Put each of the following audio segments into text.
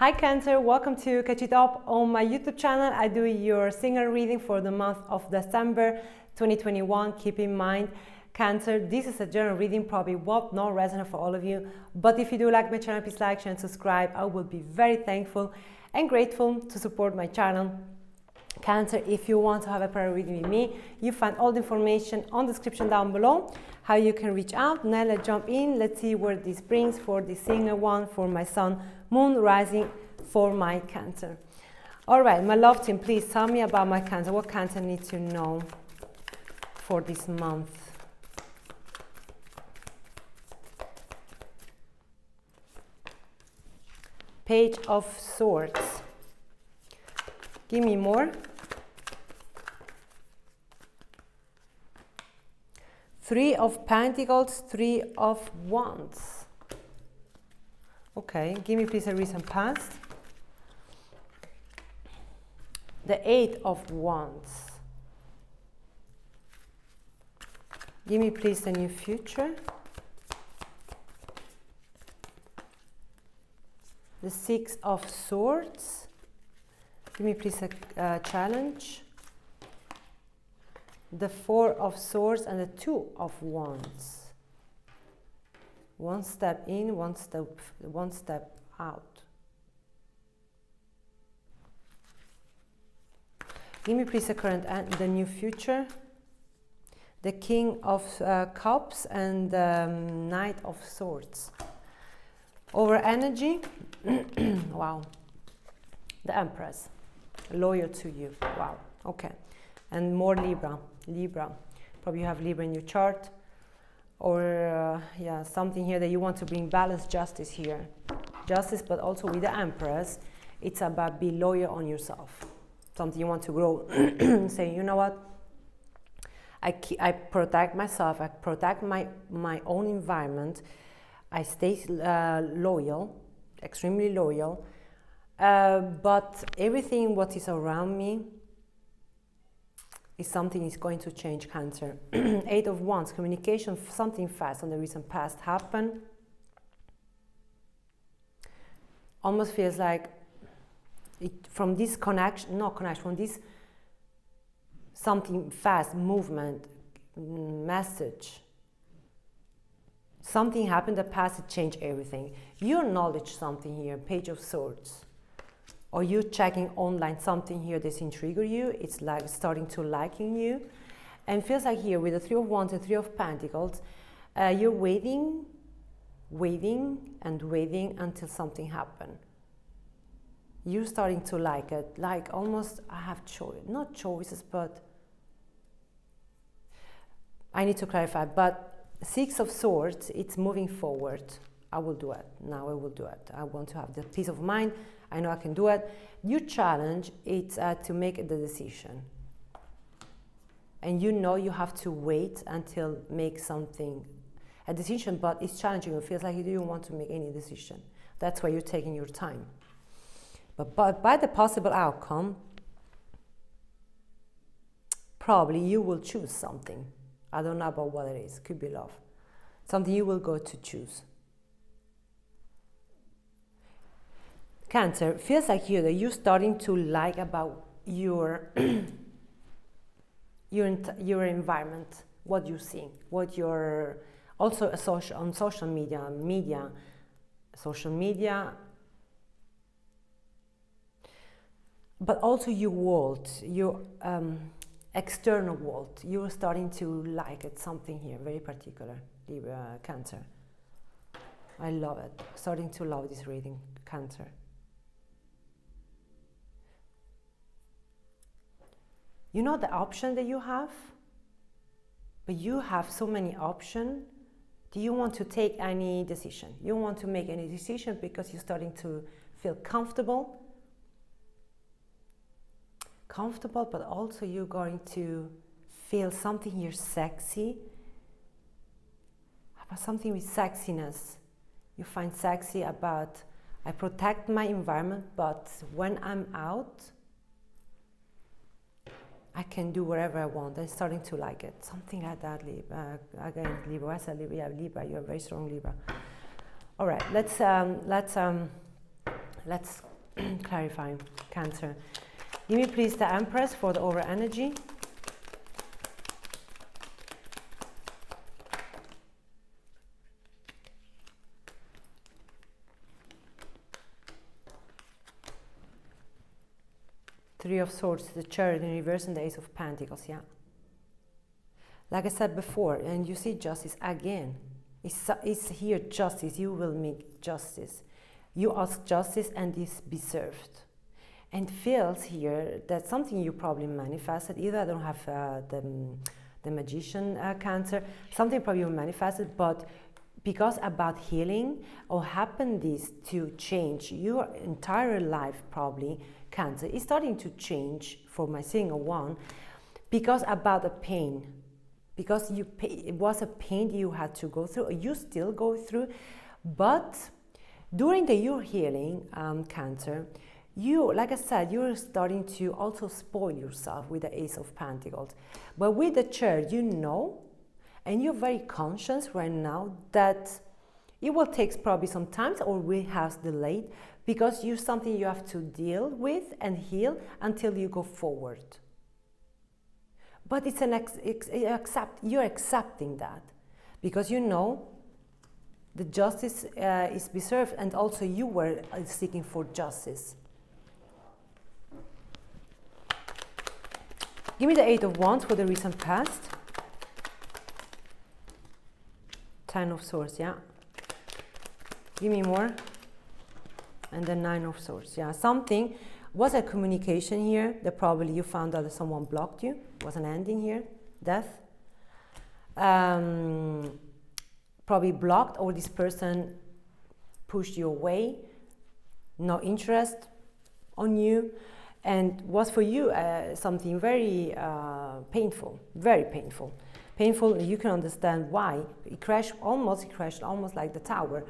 Hi Cancer, welcome to Catchit-up on my YouTube channel. I do your single reading for the month of December 2021. Keep in mind, Cancer, this is a general reading, probably will not resonate for all of you, but if you do like my channel, please like, share and subscribe. I will be very thankful and grateful to support my channel. Cancer, if you want to have a prayer reading with me, you find all the information on the description down below, how you can reach out. Now let's jump in. Let's see where this brings for the single one, for my sun, moon, rising, for my Cancer. All right, my love team, please tell me about my Cancer. What Cancer needs to know for this month? Page of Swords. Give me more. Three of Pentacles, Three of Wands. Okay, give me please a recent past. The Eight of Wands. Give me please the new future. The Six of Swords. Give me please a challenge. The Four of Swords and the Two of Wands. One step in, one step out. Give me please a current and the new future. The King of Cups and the Knight of Swords. Over energy. Wow. The Empress. Loyal to you. Wow. Okay. And more Libra. Libra. Probably you have Libra in your chart. Or yeah, something here that you want to bring balance, justice here. Justice, but also with the Empress, it's about be loyal on yourself. Something you want to grow. Say, you know what? I protect myself. I protect my own environment. I stay loyal, extremely loyal. But everything what is around me is something is going to change, Cancer. Eight of Wands, communication, something fast on the recent past happened. Almost feels like from this connection, not connection, from this something fast, movement, message. Something happened in the past, it changed everything. You acknowledge something here, Page of Swords. Or you checking online something here that's intriguing you, it's like starting to liking you. And feels like here with the Three of Wands and Three of Pentacles, you're waiting until something happens. You're starting to like it, like almost I have choice, not choices, but I need to clarify, but Six of Swords, it's moving forward. I will do it. Now I will do it. I want to have the peace of mind. I know I can do it. Your challenge is to make the decision. And you know you have to wait until make something, a decision, but it's challenging. It feels like you don't want to make any decision. That's why you're taking your time. But by the possible outcome, probably you will choose something. I don't know about what it is. Could be love. Something you will go to choose. Cancer, feels like here that you're starting to like about your your environment, what you're seeing, what you're also on social media, but also your world, your external world. You're starting to like it, something here very particular, Cancer. I love it. Starting to love this reading, Cancer. You know the option that you have, but you have so many options. Do you want to take any decision? You don't want to make any decision because you're starting to feel comfortable. Comfortable, but also you're going to feel something here sexy. About something with sexiness. You find sexy about, I protect my environment, but when I'm out, I can do whatever I want. I'm starting to like it. Something like that, Libra. Again, Libra. I said Libra. Yeah, Libra. You're a very strong Libra. All right. Let's clarifying, Cancer. Give me please the Empress for the over energy. Three of Swords, the Chariot in reverse, and the Ace of Pentacles, yeah. Like I said before, and you see justice again. It's here, justice. You will meet justice. You ask justice and this be served. And feels here that something you probably manifested. Either I don't have the Magician Cancer. Something probably you manifested, but because about healing or happened this to change your entire life probably, Cancer, is starting to change for my single one because about the pain. Because it was a pain you had to go through, or you still go through, but during your healing, Cancer, you, like I said, you're starting to also spoil yourself with the Ace of Pentacles. But with the Chariot, you know, and you're very conscious right now that it will take probably some time or will have delayed because you're something you have to deal with and heal until you go forward. But it's you're accepting that because you know the justice is deserved, and also you were seeking for justice. Give me the Eight of Wands for the recent past. Ten of Swords, yeah. Give me more. And the Nine of Swords, yeah. Something was a communication here that probably you found out that someone blocked you. Was an ending here, death. Probably blocked, or this person pushed you away, no interest on you, and was for you something very painful, very painful. Painful, you can understand why. It crashed almost like the tower.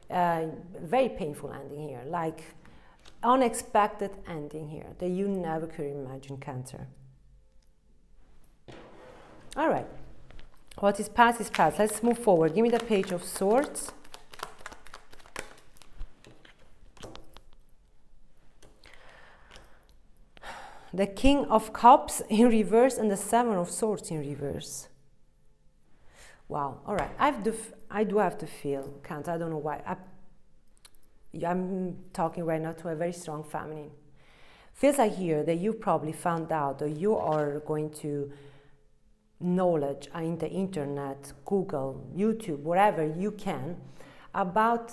Very painful ending here, like unexpected ending here that you never could imagine, Cancer. All right, what is past is past. Let's move forward. Give me the Page of Swords. The King of Cups in reverse and the Seven of Swords in reverse. Wow, all right. I do have to feel, Cancer, I don't know why. I'm talking right now to a very strong feminine. Feels like here that you probably found out, or you are going to knowledge in the internet, Google, YouTube, wherever you can, about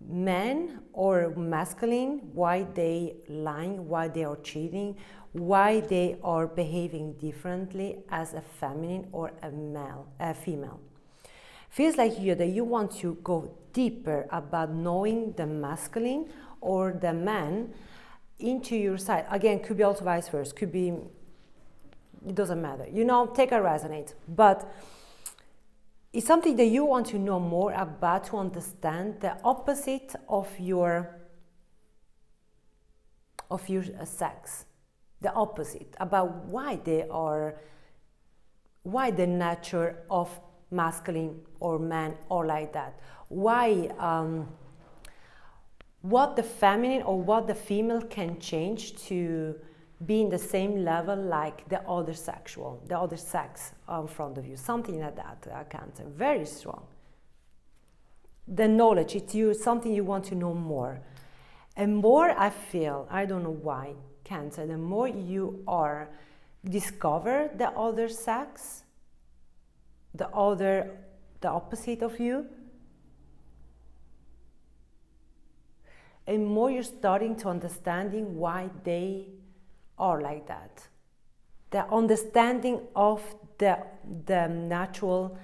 men or masculine, why they lying, why they are cheating, why they are behaving differently as a feminine or a female. Feels like here that you want to go deeper about knowing the masculine or the man into your side. Again, could be also vice versa, could be, it doesn't matter. You know, take a resonate. But it's something that you want to know more about to understand the opposite of your sex. The opposite, about why the nature of masculine or man or like that. Why, what the feminine or what the female can change to be in the same level like the other sex in front of you. Something like that, Cancer. Very strong. The knowledge, it's you, something you want to know more. And more I feel, I don't know why, Cancer, the more you are discover the other sex, the opposite of you, and more you're starting to understanding why they are like that. The understanding of the natural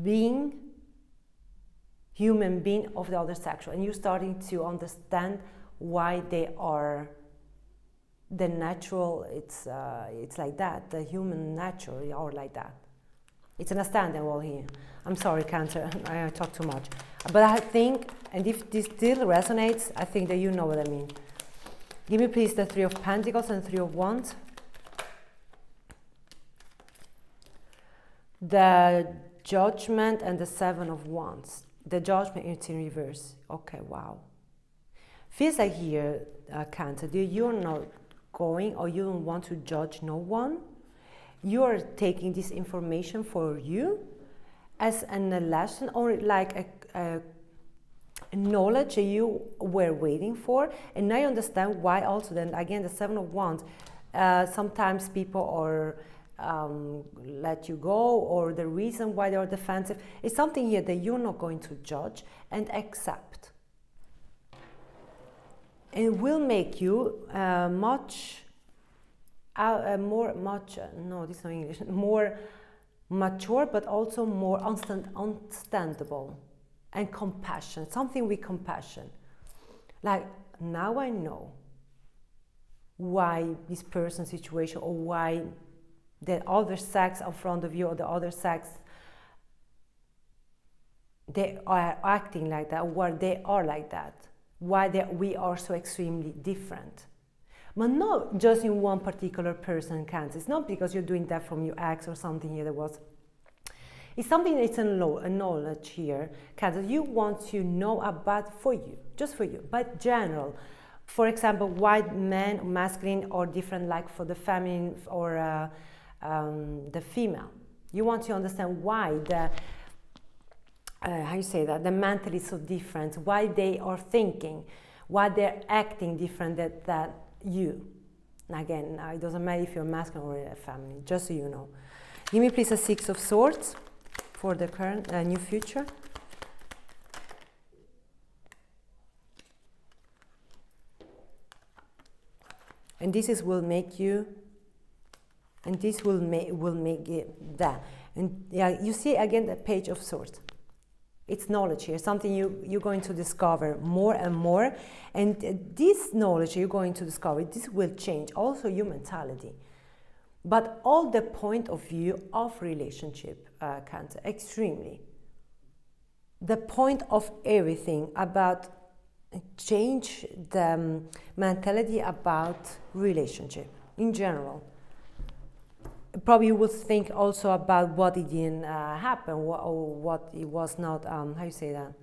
being, human being of the other sexual, and you're starting to understand why they are the natural. It's like that. The human nature are like that. It's understandable here. I'm sorry, Cancer, I talk too much. But I think, and if this still resonates, I think that you know what I mean. Give me please the Three of Pentacles and Three of Wands. The Judgment and the Seven of Wands. The Judgment is in reverse. Okay, wow. Feels like here, Cancer, you're not going, or you don't want to judge no one. You're taking this information for you as a lesson, or like a knowledge you were waiting for, and now you understand why. Also, then again, the Seven of Wands, sometimes people are let you go, or the reason why they are defensive is something here that you're not going to judge and accept, and will make you more mature, but also more understandable and compassion, something with compassion. Like, now I know why this person's situation, or why the other sex in front of you, or the other sex, they are acting like that, why they are like that, why we are so extremely different. But not just in one particular person, Cancer. It's not because you're doing that from your ex or something here that was. It's something that's a knowledge here, Cancer, you want to know about for you, just for you, but general. For example, why men, masculine, or different, like for the feminine or the female. You want to understand why the, how you say that, the mental is so different, why they are thinking, why they're acting different than you. And again, it doesn't matter if you're masculine or a feminine, just so you know. Give me please a Six of Swords for the current new future. And this is will make you, and this will make it that. And yeah, you see again the Page of Swords. It's knowledge here, something you're going to discover more and more. And this knowledge you're going to discover, this will change also your mentality. But all the point of view of relationship, Cancer, extremely. The point of everything about change the mentality about relationship in general. Probably you would think also about what it didn't happen, or what it was not, how you say that,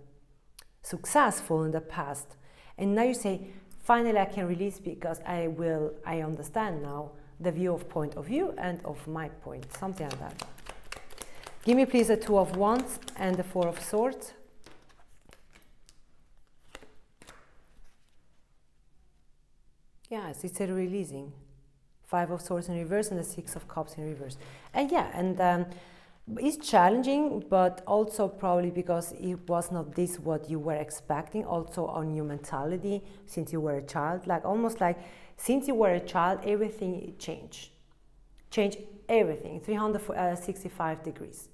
successful in the past. And now you say, finally I can release, because I understand now the view of point of view and of my point, something like that. Give me please a Two of Wands and the Four of Swords. Yes, it's a releasing. Five of Swords in reverse and the Six of Cups in reverse. And yeah, and it's challenging, but also probably because it was not this what you were expecting, also on your mentality since you were a child. Like almost like since you were a child, everything changed. Changed everything, 365 degrees.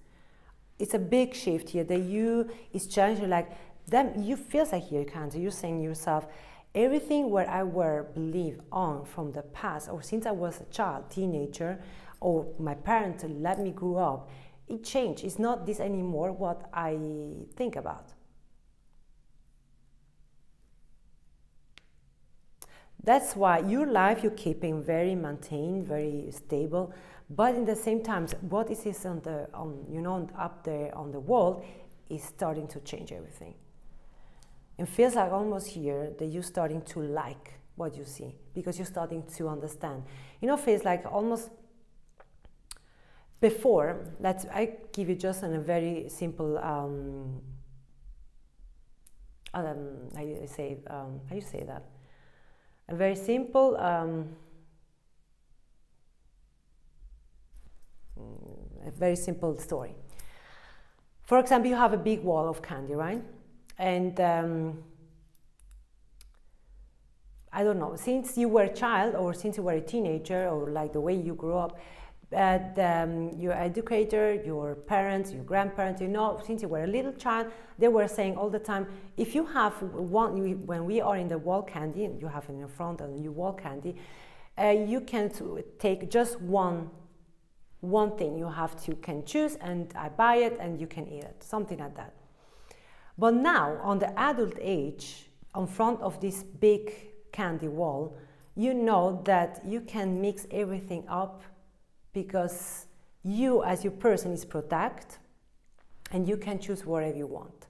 It's a big shift here that is challenging, like then you feel like here, Cancer, you're saying to yourself, everything where I were believed on from the past, or since I was a child, teenager, or my parents let me grow up, it changed. It's not this anymore what I think about. That's why your life you're keeping very maintained, very stable, but in the same time, what is this up there on the world is starting to change everything. It feels like almost here that you're starting to like what you see, because you're starting to understand. Feels like almost before, I give you just a very simple, how you say that? A very simple, a very simple story. For example, you have a big wall of candy, right? And I don't know, since you were a child, or since you were a teenager, or like the way you grew up, your educator, your parents, your grandparents, since you were a little child, they were saying all the time, if you have one, when we are in the wall candy, you have in your front and you wall candy, you can take just one thing. You can choose, and I buy it and you can eat it, something like that. But now, on the adult age, in front of this big candy wall, you know that you can mix everything up, because you, as your person, is protected, and you can choose whatever you want.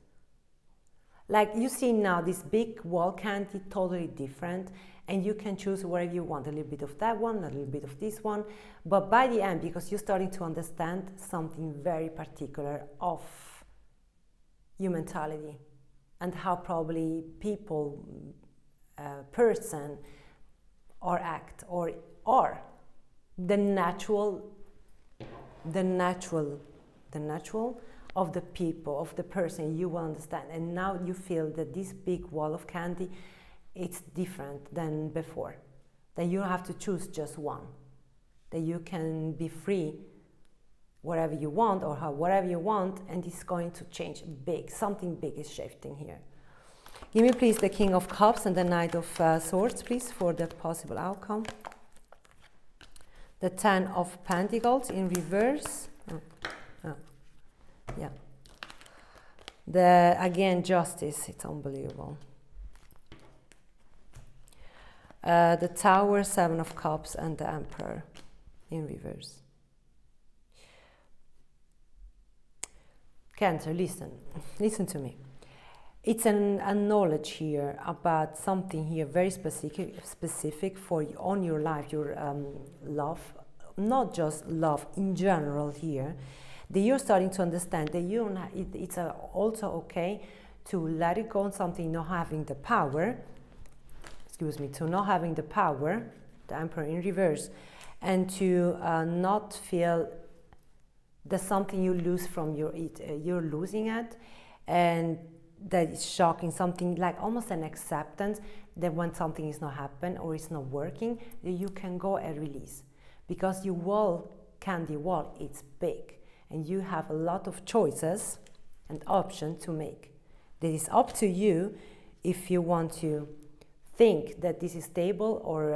Like you see now, this big wall candy, totally different, and you can choose wherever you want, a little bit of that one, a little bit of this one, but by the end, because you're starting to understand something very particular of your mentality and how probably people, person, or act, or are the natural of the people, of the person, you will understand. And now you feel that this big wall of candy, it's different than before. That you don't have to choose just one. That you can be free wherever you want or whatever you want, and it's going to change big. Something big is shifting here. Give me please the King of Cups and the Knight of Swords, please, for the possible outcome. The Ten of Pentacles in reverse. Yeah. Again, Justice, it's unbelievable. The Tower, Seven of Cups, and the Emperor in reverse. Cancer, listen to me. It's a knowledge here about something here very specific for you, on your life, your love, not just love in general here, that you're starting to understand that you don't it's also okay to let it go on something not having the power, to not having the power, the Emperor in reverse, and to not feel that something you lose from you're losing it, and that is shocking, something like almost an acceptance that when something is not happening or it's not working, that you can go and release. Because your wall, candy wall, it's big, and you have a lot of choices and options to make. That is up to you if you want to think that this is stable, or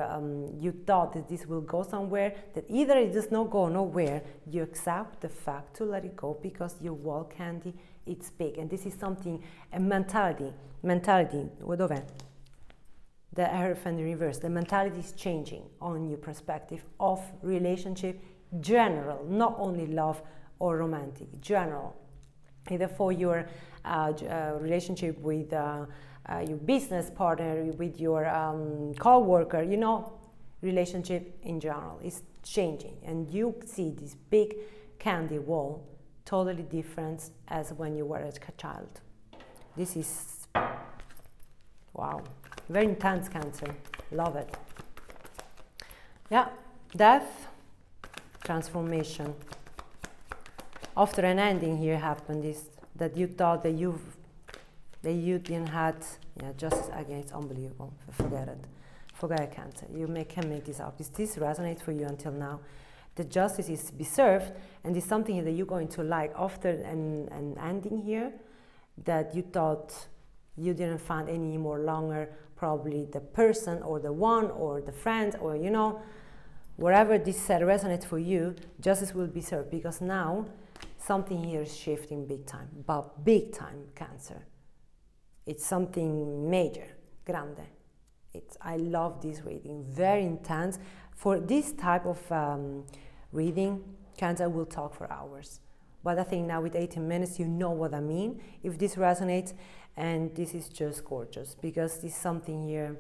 you thought that this will go somewhere, that either it does not go nowhere, you accept the fact to let it go, because your wall candy, it's big. And this is something, a mentality, dov'è? The Hierophant in reverse, the mentality is changing on your perspective of relationship, general, not only love or romantic, general. Either for your relationship with your business partner, with your co-worker, you know, relationship in general is changing, and you see this big candy wall, totally different as when you were a child. This is, wow, very intense, Cancer, love it. Yeah, death, transformation. After an ending here happened, is that you thought that you didn't had, yeah, justice again, it's unbelievable. Forget it. Forget it, Cancer. You can make this up. This resonates for you until now. The justice is to be served, and it's something that you're going to like after an ending here, that you thought you didn't find any more longer, probably the person or the one or the friend, or you know, wherever this resonates for you, justice will be served, because now something here is shifting big time, but big time, Cancer. It's something major, grande. I love this reading, very intense. For this type of reading, Cancer will talk for hours. But I think now with 18 minutes, you know what I mean, if this resonates, and this is just gorgeous, because this is something here,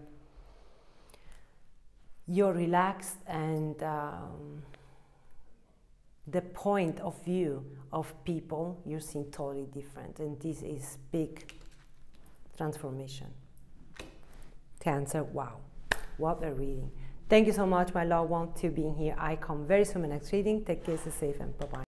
you're relaxed, and the point of view of people, you're seeing totally different, and this is big transformation. Cancer, wow, what a reading. Thank you so much, my loved one, to being here. I come very soon in the next reading. Take care, stay safe, and bye-bye.